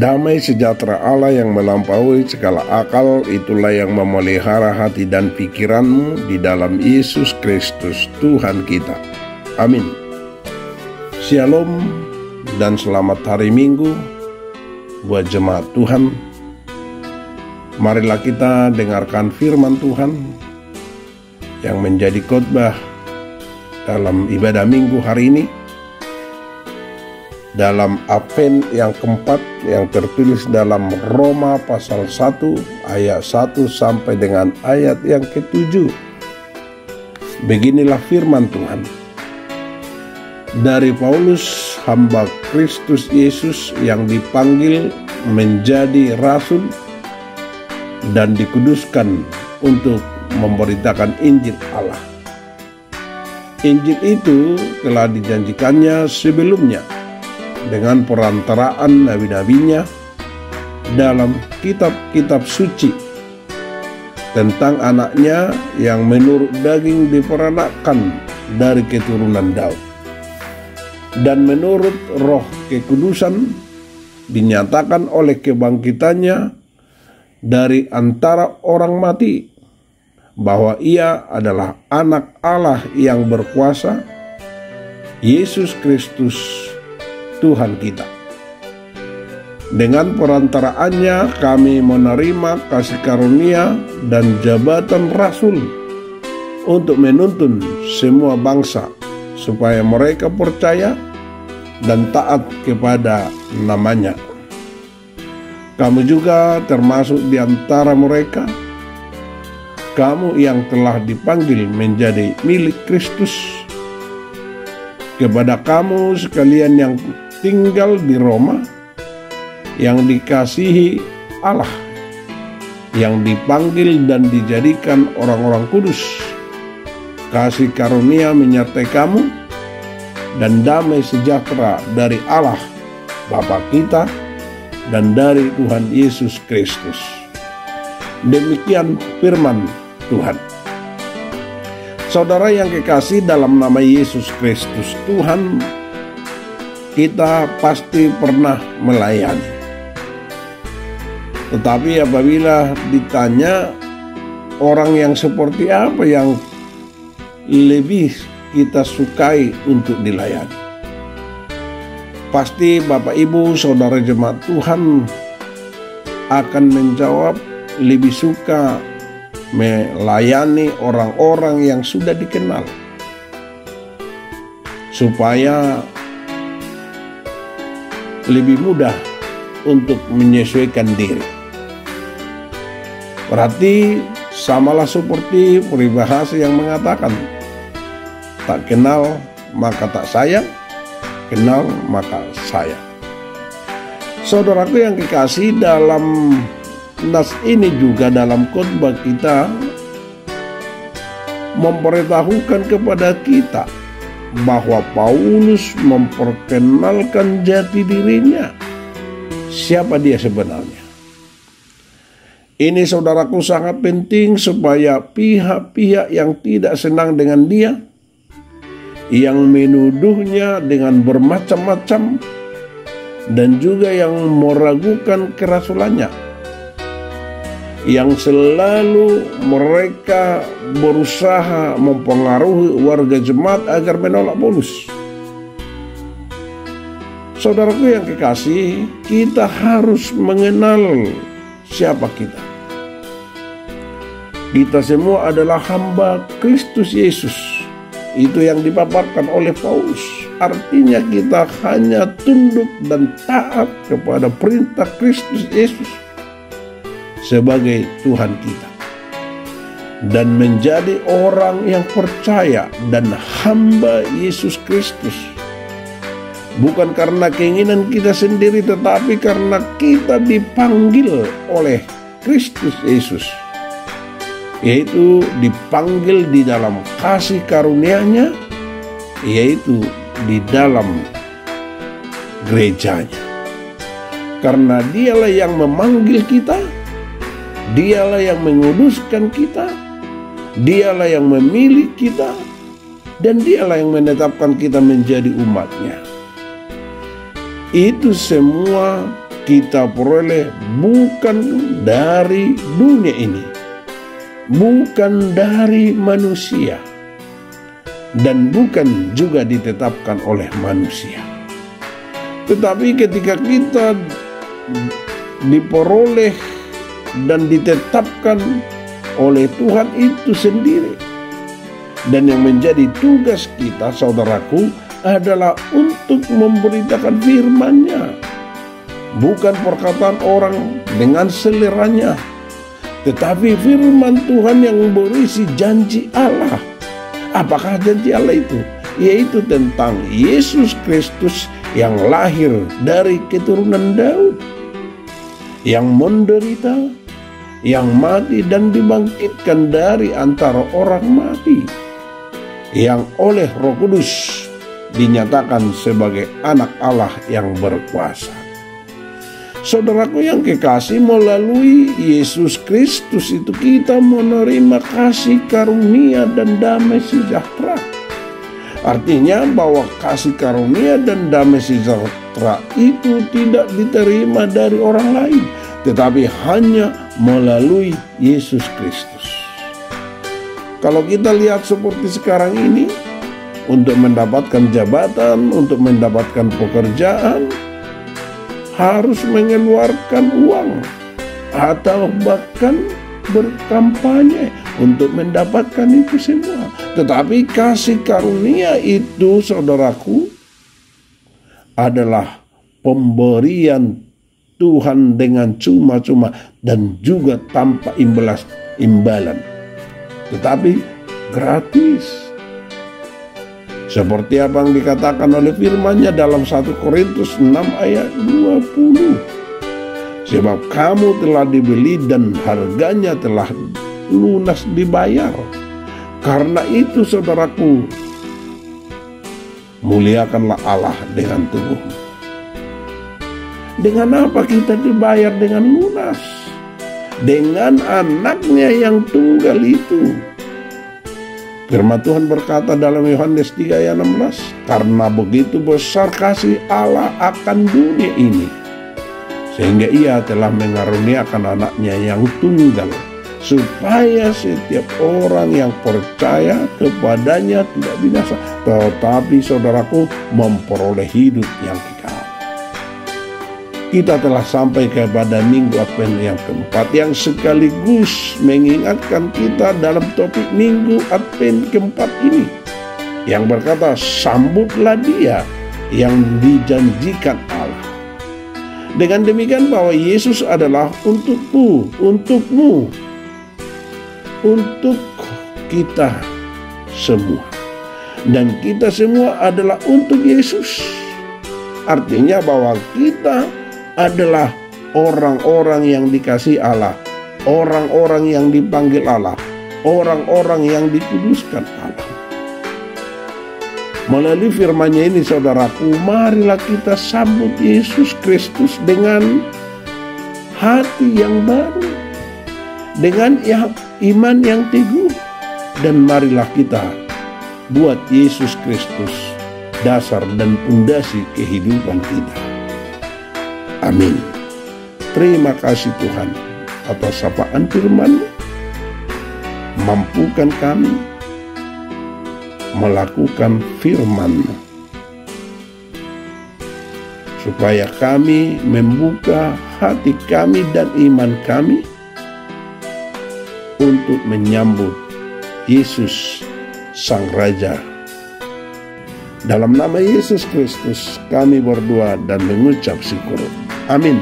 Damai sejahtera Allah yang melampaui segala akal, itulah yang memelihara hati dan pikiranmu di dalam Yesus Kristus Tuhan kita. Amin. Shalom dan selamat hari Minggu buat jemaat Tuhan. Marilah kita dengarkan firman Tuhan yang menjadi khotbah dalam ibadah Minggu hari ini, dalam Advent yang keempat yang tertulis dalam Roma pasal 1 ayat 1 sampai dengan ayat yang ke-7. Beginilah firman Tuhan. Dari Paulus, hamba Kristus Yesus yang dipanggil menjadi rasul dan dikuduskan untuk memberitakan Injil Allah. Injil itu telah dijanjikannya sebelumnya dengan perantaraan nabi-nabinya dalam kitab-kitab suci tentang anaknya yang menurut daging diperanakkan dari keturunan Daud, dan menurut roh kekudusan dinyatakan oleh kebangkitannya dari antara orang mati, bahwa ia adalah anak Allah yang berkuasa, Yesus Kristus Tuhan kita. Dengan perantaraannya kami menerima kasih karunia dan jabatan rasul untuk menuntun semua bangsa supaya mereka percaya dan taat kepada namanya. Kamu juga termasuk di antara mereka, kamu yang telah dipanggil menjadi milik Kristus. Kepada kamu sekalian yang tinggal di Roma, yang dikasihi Allah, yang dipanggil dan dijadikan orang-orang kudus, kasih karunia menyertai kamu, dan damai sejahtera dari Allah Bapa kita dan dari Tuhan Yesus Kristus. Demikian firman Tuhan. Saudara yang kekasih dalam nama Yesus Kristus Tuhan, kita pasti pernah melayani. Tetapi apabila ditanya orang yang seperti apa yang lebih kita sukai untuk dilayani, pasti Bapak Ibu Saudara jemaat Tuhan akan menjawab lebih suka melayani orang-orang yang sudah dikenal, supaya lebih mudah untuk menyesuaikan diri. Berarti samalah seperti peribahasa yang mengatakan, tak kenal maka tak sayang, kenal maka sayang. Saudaraku yang kekasih, dalam nas ini juga dalam khotbah kita memberitahukan kepada kita bahwa Paulus memperkenalkan jati dirinya, siapa dia sebenarnya. Ini saudaraku sangat penting supaya pihak-pihak yang tidak senang dengan dia, yang menuduhnya dengan bermacam-macam, dan juga yang meragukan kerasulannya, yang selalu mereka berusaha mempengaruhi warga jemaat agar menolak Paulus. Saudaraku yang kekasih, kita harus mengenal siapa kita. Kita semua adalah hamba Kristus Yesus. Itu yang dipaparkan oleh Paulus. Artinya kita hanya tunduk dan taat kepada perintah Kristus Yesus sebagai Tuhan kita, dan menjadi orang yang percaya dan hamba Yesus Kristus, bukan karena keinginan kita sendiri, tetapi karena kita dipanggil oleh Kristus Yesus, yaitu dipanggil di dalam kasih karunia-Nya, yaitu di dalam gerejanya. Karena Dialah yang memanggil kita, Dialah yang menguduskan kita, Dialah yang memilih kita, dan Dialah yang menetapkan kita menjadi umat-Nya. Itu semua kita peroleh bukan dari dunia ini, bukan dari manusia, dan bukan juga ditetapkan oleh manusia. Tetapi ketika kita diperoleh dan ditetapkan oleh Tuhan itu sendiri, dan yang menjadi tugas kita, saudaraku, adalah untuk memberitakan firman-Nya. Bukan perkataan orang dengan seleranya, tetapi firman Tuhan yang berisi janji Allah. Apakah janji Allah itu? Yaitu tentang Yesus Kristus yang lahir dari keturunan Daud, yang menderita, yang mati dan dibangkitkan dari antara orang mati, yang oleh Roh Kudus dinyatakan sebagai anak Allah yang berkuasa. Saudaraku yang kekasih, melalui Yesus Kristus itu kita menerima kasih karunia dan damai sejahtera. Artinya bahwa kasih karunia dan damai sejahtera itu tidak diterima dari orang lain, tetapi hanya melalui Yesus Kristus. Kalau kita lihat seperti sekarang ini, untuk mendapatkan jabatan, untuk mendapatkan pekerjaan, harus mengeluarkan uang atau bahkan berkampanye untuk mendapatkan itu semua. Tetapi kasih karunia itu, saudaraku, adalah pemberian Tuhan dengan cuma-cuma dan juga tanpa imbalan, tetapi gratis. Seperti apa yang dikatakan oleh firman-Nya dalam 1 Korintus 6 ayat 20. Sebab kamu telah dibeli dan harganya telah lunas dibayar. Karena itu, saudaraku, muliakanlah Allah dengan tubuhmu. Dengan apa kita dibayar dengan lunas? Dengan anaknya yang tunggal itu. Firman Tuhan berkata dalam Yohanes 3 ayat 16, karena begitu besar kasih Allah akan dunia ini, sehingga ia telah mengaruniakan anaknya yang tunggal, supaya setiap orang yang percaya kepadanya tidak binasa, tetapi, saudaraku, memperoleh hidup yang kekal. Kita telah sampai kepada Minggu Advent yang keempat, yang sekaligus mengingatkan kita dalam topik Minggu Advent keempat ini, yang berkata, sambutlah Dia yang dijanjikan Allah. Dengan demikian bahwa Yesus adalah untukku, untukmu, untuk kita semua, dan kita semua adalah untuk Yesus. Artinya bahwa kita adalah orang-orang yang dikasihi Allah, orang-orang yang dipanggil Allah, orang-orang yang dikuduskan Allah. Melalui firman-Nya ini, saudaraku, marilah kita sambut Yesus Kristus dengan hati yang baru, dengan iman yang teguh, dan marilah kita buat Yesus Kristus dasar dan pondasi kehidupan kita. Amin. Terima kasih Tuhan atas sapaan firman-Mu. Mampukan kami melakukan firman-Mu, supaya kami membuka hati kami dan iman kami untuk menyambut Yesus Sang Raja. Dalam nama Yesus Kristus kami berdoa dan mengucap syukur. Amin.